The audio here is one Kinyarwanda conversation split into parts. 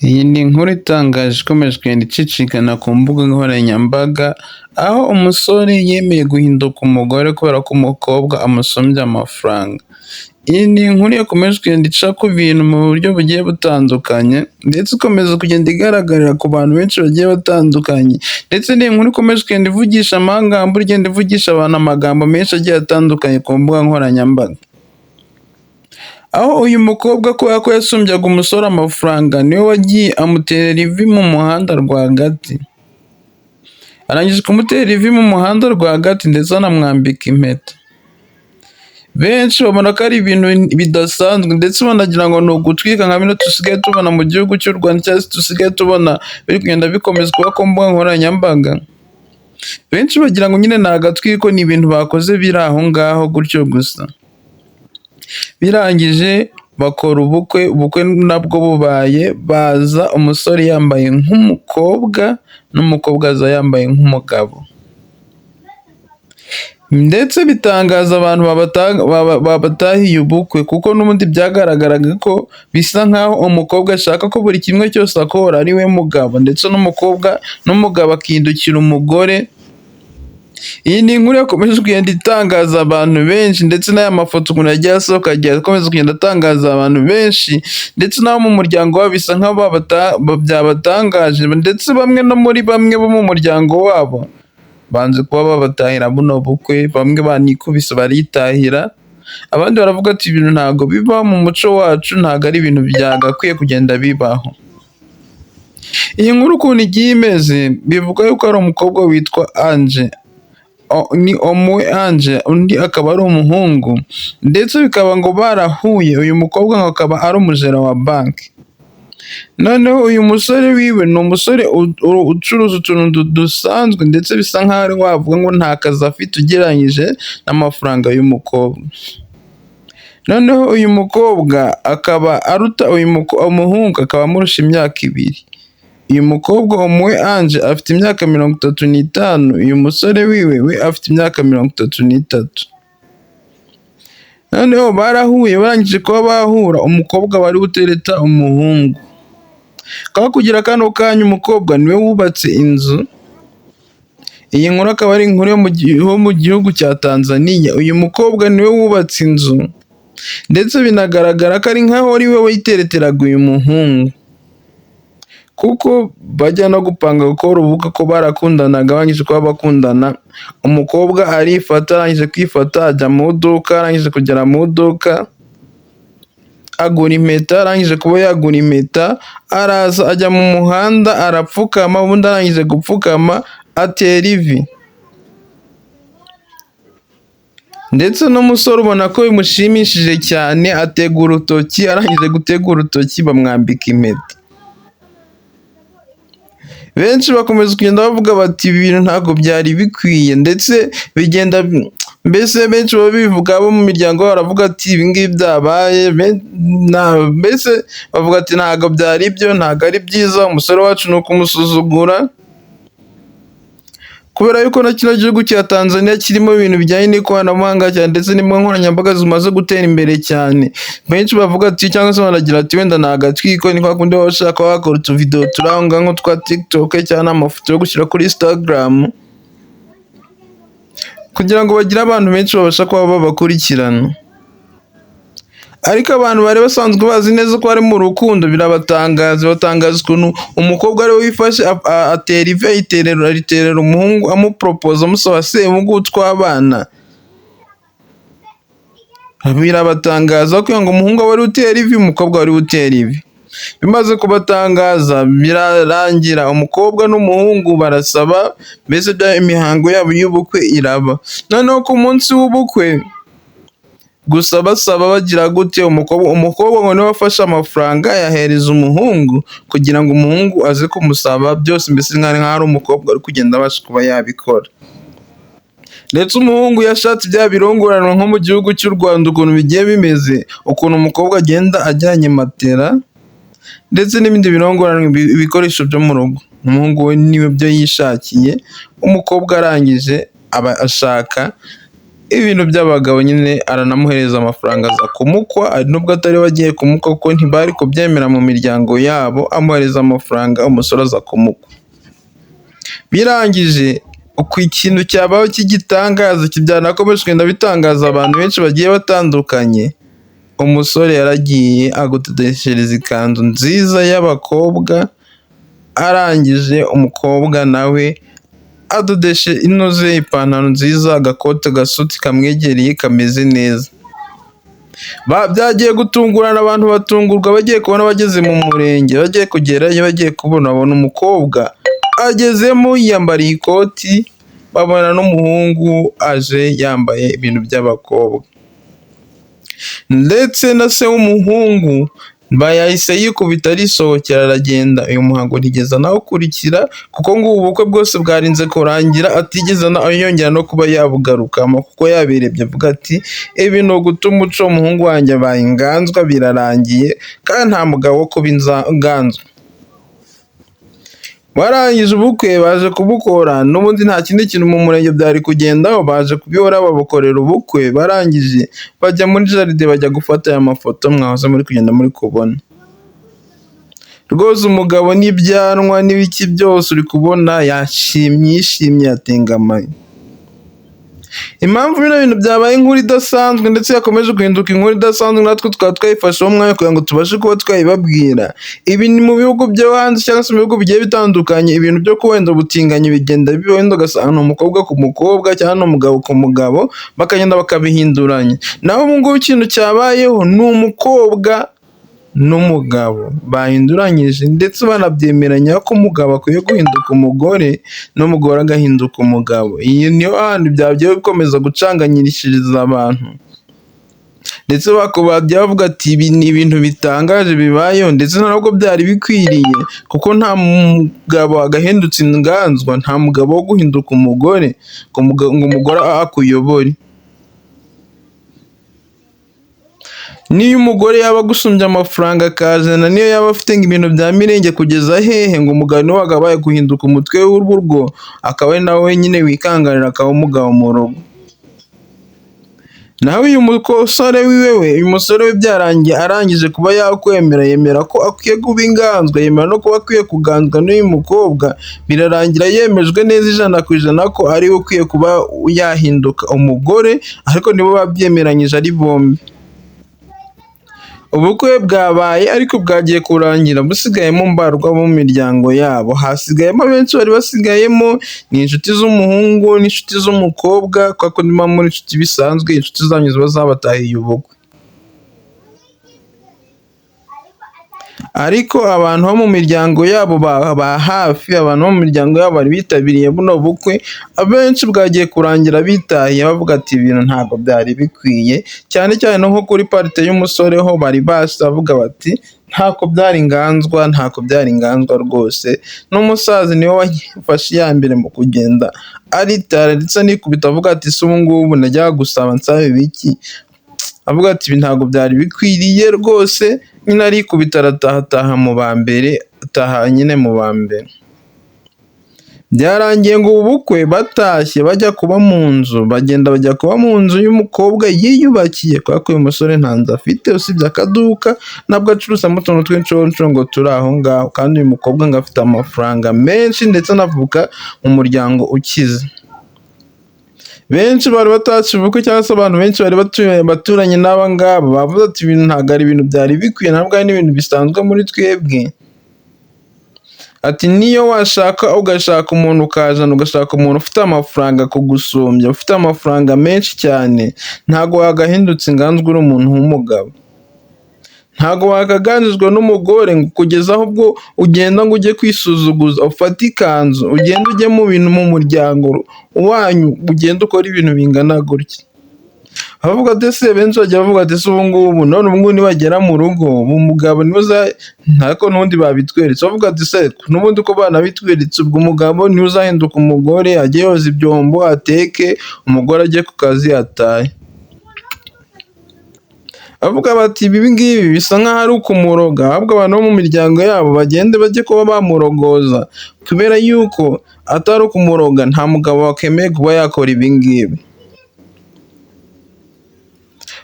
Iyi ni inkuru itangaje ikomeje kugenda icicikana ku mbuga nkoranyambaga, aho umusore yemeye guhinduka umugore kubera ko umukobwa amusumbya amafaranga. Iyi ni inkuru yakomeje kugenda ica ku bintu mu buryo bugiye butandukanye, ndetse ikomeza kugenda igaragarira ku bantu benshi bagiye batandukanye, ndetse ni inkuru ikomeje kugenda ivugisha amagambo, igenda ivugisha abantu amagambo menshi agiye atandukanye ku mbuga nkoranyambaga. Aho uyu mukobwa kubera ko yasumbyaga umusore amafaranga, niwe wagiye amuterera ivi mu muhanda rwagati. Arangije kumutera ivi mu muhanda rwagati ndetse anamwambika impeta. Benshi babona ko ari ibintu bidasanzwe, ndetse banagira ngo ni ugutwika nka bino dusigaye tubona mu gihugu cy'u Rwanda, cyangwa se dusigaye tubona biri kugenda bikomeza kuba ku mbuga nkoranyambaga. Benshi bagira ngo nyine ni agatwiko, ni ibintu bakoze biri aho ngaho gutyo gusa. Birangije bakora ubukwe nabwo bubaye, baza umusore yambaye nk'umukobwa n'umukobwa aza yambaye nk'umugabo. Ndetse bitangaza abantu babatahiye ubukwe, kuko n'ubundi byagaragaraga ko bisa nk'aho umukobwa ashaka ko buri kimwe cyose akora ari we mugabo, ndetse n'umugabo akindukira umugore. Iyi ni inkuru yakomeje kugenda itangaza abantu benshi, ndetse n'aya mafoto umuntu yagiye asohoka agiye akomeza kugenda atangaza abantu benshi, ndetse n'abo mu muryango wabo bisa nk'aho byabatangaje, ndetse bamwe no muri bamwe bo mu muryango wabo banze kuba babatahira buno bukwe, bamwe banikubise baritahira, abandi baravuga ati ibintu ntabwo bibaho mu muco wacu, ntabwo ari ibintu byagakwiye kugenda bibaho. Iyi nkuru ukuntu igiye imeze, bivuga yuko ari umukobwa witwa Ange, ni Omue Ange, undi akaba ari umuhungu, ndetse bikaba ngo barahuye, uyu mukobwa ngo akaba ari umujera wa banki. Noneho uyu musore wiwe ni umusore ucuruza utuntu dusanzwe, ndetse bisa nk'aho ari wavuga ngo nta kazi afite ugereranyije n'amafaranga y'umukobwa. Noneho uyu mukobwa akaba aruta umuhungu, akaba amurusha imyaka 2. Uyu mukobwa Omue Ange afite imyaka 35, uyu musore wiwe we afite imyaka 33. Noneho barahuye, barangije kuba bahura, umukobwa wari gutereta umuhungu. Kaba kugira kano kanya umukobwa niwe wubatse inzu. Iyi nkuru akaba ari inkuru yo mu gihugu cya Tanzania. Uyu mukobwa niwe wubatse inzu, ndetse binagaragara ko ari nkaho ari we wayitereteraga uyu muhungu, kuko bajya no gupanga gukora ubukwe ko barakundanaga. Barangije kuba bakundana, umukobwa arifata, arangije kwifata ajya mu iduka, arangije kugera mu iduka agura impeta, arangije kuba yagura impeta araza ajya mu muhanda arapfukama, ubundi arangije gupfukama atera ivi. Ndetse n'umusore ubona ko bimushimishije cyane, atega urutoki, arangije gutega urutoki bamwambika impeta. Benshi bakomeza kugenda bavuga bati ibi bintu ntabwo byari bikwiye, ndetse bigenda mbese benshi baba bivuga, abo mu miryango baravuga ati ibi ngibi byabaye, mbese bavuga ati ntabwo byari byo, ntabwo ari byiza, umusore wacu ni ukumusuzugura, kubera yuko na kino gihugu cya Tanzania kirimo ibintu bijyanye n'ikoranabuhanga cyane, ndetse n'imbuga nkoranyambaga zimaze gutera imbere cyane. Benshi bavuga ati cyangwa se banagira ati wenda ni agatwiko, ni kwa kundi baba bashaka bakora utuvidewo turi aho ngaho nk'utwa TikTok, cyangwa amafoto yo gushyira kuri Instagram, kugira ngo bagire abantu benshi babasha kuba babakurikirana. Ariko abantu bari basanzwe bazi neza ko ari mu rukundo, birabatangaza, batangaza ukuntu umukobwa ariwe wifashe atera ivi, ariterera umuhungu, amuporopoza, amusaba semugu tw'abana. Birabatangaza kugira ngo umuhungu aba ari utera ivi, umukobwa wari utera ivi. Bimaze kubatangaza birarangira, umukobwa n'umuhungu barasaba, mbese imihango yabo y'ubukwe iraba. Noneho ku munsi w'ubukwe gusa basaba bagira gute, umukobwa ngo niwe wafashe amafaranga yahereza umuhungu, kugira ngo umuhungu aze kumusaba byose, mbese nk'aho ari umukobwa ari kugenda abasha kuba yabikora. Ndetse umuhungu yashatse bya birongoranwa nko mu gihugu cy'u Rwanda ukuntu bigiye bimeze, ukuntu umukobwa agenda ajyanye matera, ndetse n'ibindi birongoranwa, ibikoresho byo mu rugo. Umuhungu we niwe byo yishakiye, umukobwa arangije aba ashaka ibintu by'abagabo nyine aranamuhereza amafaranga aza kumukwa, ari nubwo atari we agiye kumukwa kuko ntibari kubyemera mu miryango yabo, amuhereza amafaranga umusore aza kumukwa. Birangije uko ikintu cyabaho cy'igitangaza byanakomeje kugenda bitangaza abantu benshi bagiye batandukanye. Umusore yaragiye agutodeshereza ikanzu nziza y'abakobwa, arangije umukobwa nawe adodeshe inoze ipantaro nziza, agakote gasuti kamwegereye kameze neza. Byagiye gutungurana, abantu batungurwa bagiye kubona bageze mu murenge, bagiye kugerayo bagiye kubona babona umukobwa agezemo yiyambariye ikoti, babona n'umuhungu aje yambaye ibintu by'abakobwa, ndetse na se w'umuhungu yahise yikubita arisohokera aragenda. Uyu muhango ntigeze anawukurikira kuko ngo ubu bukwe bwose bwarinze kurangira atigeze yongera no kuba yabugarukamo, kuko yabirebye avuga ati ibi ni uguta umuco, umuhungu wanjye abaye inganzwa birarangiye kandi nta mugabo wo kuba inganzwa. Barangije ubukwe baje kubukora, n'ubundi nta kindi kintu mu murenge byari kugendaho, baje kubihora babukorera ubukwe. Barangije bajya muri jaride bajya gufata aya mafoto mwahoze muri kugenda muri kubona. Rwose umugabo n'ibyanwa n'ibiki byose uri kubona yishimye yatengamaye. Impamvu bino bintu byabaye inkuru idasanzwe ndetse yakomeje guhinduka inkuru idasanzwe, natwe tukaba twayifasheho umwanya kugira ngo tubashe kuba twayibabwira. Ibi ni mu bihugu byo hanze cyangwa se mu bihugu bigiye bitandukanye, ibintu byo wenda ubutinganyi bigenda biba, wenda ugasanga ni umukobwa ku mukobwa cyangwa ni umugabo ku mugabo, bakagenda bakabihinduranya. Naho ubu ngubu ikintu cyabayeho ni umukobwa n'umugabo bahinduranyije, ndetse banabyemeranya ko umugabo akwiye guhinduka umugore n'umugore agahinduka umugabo. Iyi niyo hantu byagiye bikomeza gucanganyirishiriza abantu, ndetse bakubajya bavuga ati ibi ni ibintu bitangaje bibayeho, ndetse ntabwo byari bikwiriye kuko nta mugabo agahindutse inganzwa, nta mugabo wo guhinduka umugore ngo umugore akuyobore. Niyo umugore yaba agusumbya amafaranga akazana, niyo yaba afite ibintu bya mirenge kugeza hehe, ngo umugabo niwe wagabaye guhinduka umutwe w'urugo, akaba ari nawe wenyine wikanganira akaba umugabo mu rugo. Nawe uyu musore we byarangiye arangije kuba yakwemera, yemera ko akwiye kuba inganzwa, yemera no kuba akwiye kuganzwa n'uyu mukobwa. Birarangira yemejwe neza 100% ko ari we ukwiye kuba yahinduka umugore, ariko nibo babyemeranyije ari bombi. Ubukwe bwabaye ariko bwagiye kurangira busigayemo mbarwa mu miryango yabo, hasigayemo benshi bari basigayemo ni inshuti z'umuhungu n'inshuti z'umukobwa, kuko niba muri inshuti bisanzwe inshuti zanyu ziba zabatahiye ubukwe. Ariko abantu bo mu miryango yabo ba hafi, abantu bo mu miryango yabo bari bitabiriye buno bukwe, abenshi bwagiye kurangira bitahiye bavuga ati ibintu ntabwo byari bikwiye, cyane cyane nko kuri parite y'umusore ho bari bavuga bati ntako byari inganzwa rwose. N'umusaza niwe wafashe iya mbere mu kugenda aritara ndetse anikubita avuga ati se ubu ngubu najyaga gusaba nsaba ibiki, avuga ati ibi ntabwo byari bikwiriye rwose. Nyine arikubita arataha mu ba mbere, ataha nyine mu ba mbere. Byarangiye ngo ubu bukwe batashye bajya kuba mu nzu, bajya kuba mu nzu y'umukobwa yiyubakiye, kubera ko uyu musore nta nzu afite usibye akaduka, nabwo acuruzamo utuntu tw'inshonshongo ngo turi aho ngaho, kandi uyu mukobwa ngo afite amafaranga menshi ndetse anavuka mu muryango ukize. Benshi bari batashye ubukwe cyangwa se abantu benshi bari baturanye n'aba ngaba bavuze ati ibintu ntabwo ari ibintu byari bikwiye, ntabwo ari n'ibintu bisanzwe muri twebwe. Ati niyo washaka ugashaka umuntu ukazana ugashaka umuntu ufite amafaranga kugusumbya, ufite amafaranga menshi cyane, ntabwo wagahindutse inganzwa uri umuntu w'umugabo. Ntabwo wakaganizwa n'umugore ngo kugeza aho ubwo ugenda ngo ujye kwisuzuguza, ufate ikanzu ugenda ujye mu bintu mu muryango wanyu, ugenda ukora ibintu bingana gutya. Abavuga ati se benshi bajya bavuga ati se ubu ngubu none ubu ngubu nibagera mu rugo umugabo niwe ntako n'ubundi babitweretse, bavuga ati se n'ubundi ko banabitweretse ubwo umugabo niwe uzahinduka umugore, ajye yoza ibyombo, ateke, umugore ajye ku kazi atahe. Bavuga bati ibi ngibi bisa nk'aho ari ukumuroga, ahubwo abantu bo mu miryango yabo bagende bajye kuba bamurogoza, kubera yuko atari ukumuroga nta mugabo wakemeye kuba yakora ibi ngibi.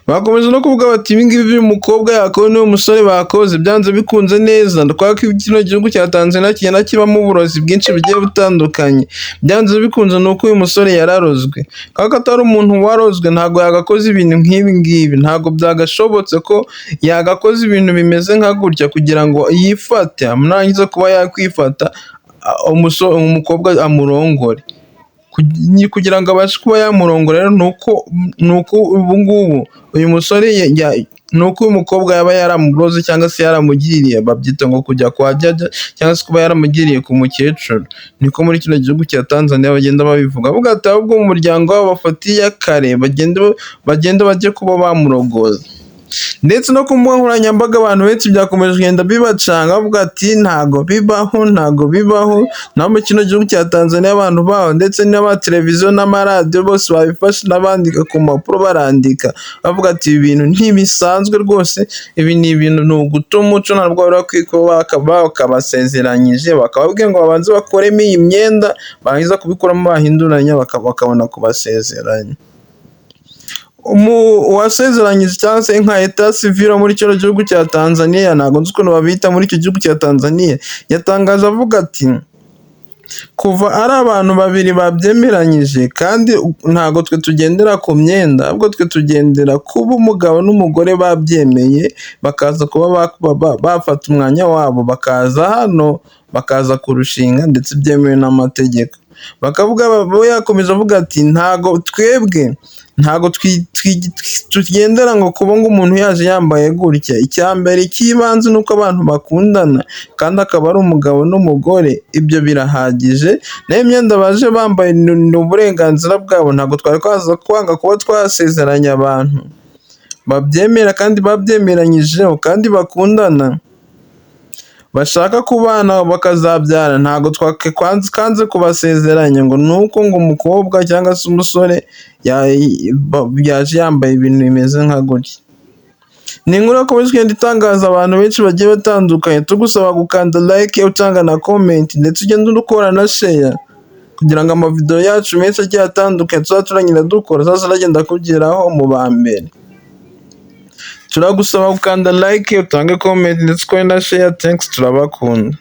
Bakomeje no kuvuga bati ibi ngibi uyu mukobwa yakoze n'uyu musore bakoze byanze bikunze neza, kubera ko kino gihugu cya Tanzania kigenda kibamo uburozi bwinshi bugiye butandukanye, byanze bikunze ni uko uyu musore yararozwe, kubera ko atari umuntu warozwe ntabwo yagakoze ibintu nk'ibi ngibi, ntabwo byagashobotse ko yagakoze ibintu bimeze nka gutya kugira ngo yifate, narangiza kuba yakwifata umukobwa amurongore. Kugira ngo abashe kuba yamurongora rero ni uko ubu ngubu uyu musore ni uko uyu mukobwa yaba yaramuroze cyangwa se yaramugiriye, babyita ngo kujya kwa jaja cyangwa se kuba yaramugiriye ku mukecuru, niko muri kino gihugu cya Tanzania bagenda babivuga, bavuga ati ahubwo mu muryango wabo bafatiye kare bagenda bajye kuba bamurogoza. Ndetse no ku mbuga nkoranyambaga abantu benshi byakomeje kugenda bibacanga bavuga ati ntago bibaho, naho mu kino gihugu cya Tanzania abantu baho ndetse n'amateleviziyo n'amaradiyo bose babifashe n'abandika ku mpapuro barandika bavuga ati ibi bintu ntibisanzwe rwose, ibi ni ibintu ni uguta umuco, ntabwo bari bakwiye kuba bakabasezeranyije bakababwira ngo babanze bakoremo iyi myenda, barangiza kubikoramo bahinduranya bakabona kubasezeranya. Uwasezeranyije cyangwa se nka Etat Civil muri kino gihugu cya Tanzania, ntabwo nzi ukuntu babita muri icyo gihugu cya Tanzania, yatangaje avuga ati kuva ari abantu babiri babyemeranyije kandi ntabwo twe tugendera ku myenda, ahubwo twe tugendera kuba umugabo n'umugore babyemeye bakaza kuba bafata umwanya wabo bakaza hano bakaza kurushinga ndetse byemewe n'amategeko. Yakomeje avuga ati ntabwo tugendera ngo kuba ngo umuntu yaje yambaye gutya, icya mbere cy'ibanze ni uko abantu bakundana kandi akaba ari umugabo n'umugore, ibyo birahagije, nayo imyenda baje bambaye ni uburenganzira bwabo, ntabwo twari kwanga kuba twasezeranya abantu babyemera kandi babyemeranyijeho kandi bakundana bashaka kubana bakazabyara, ntabwo twakanze kubasezeranya ngo ni uko ngo umukobwa cyangwa se umusore yaje yambaye ibintu bimeze nka gutya. Ni inkuru yakomeje kugenda itangaza abantu benshi bagiye batandukanye, tugusaba gukanda like, utanga na comment ndetse ugenda unakora na share kugira ngo amavideo yacu menshi agiye atandukanye tuzaturanyira dukora azagenda kugeraho mu ba mbere. Turagusaba gukanda like, utange comment ndetse ukore na share. Thanks, turabakunda.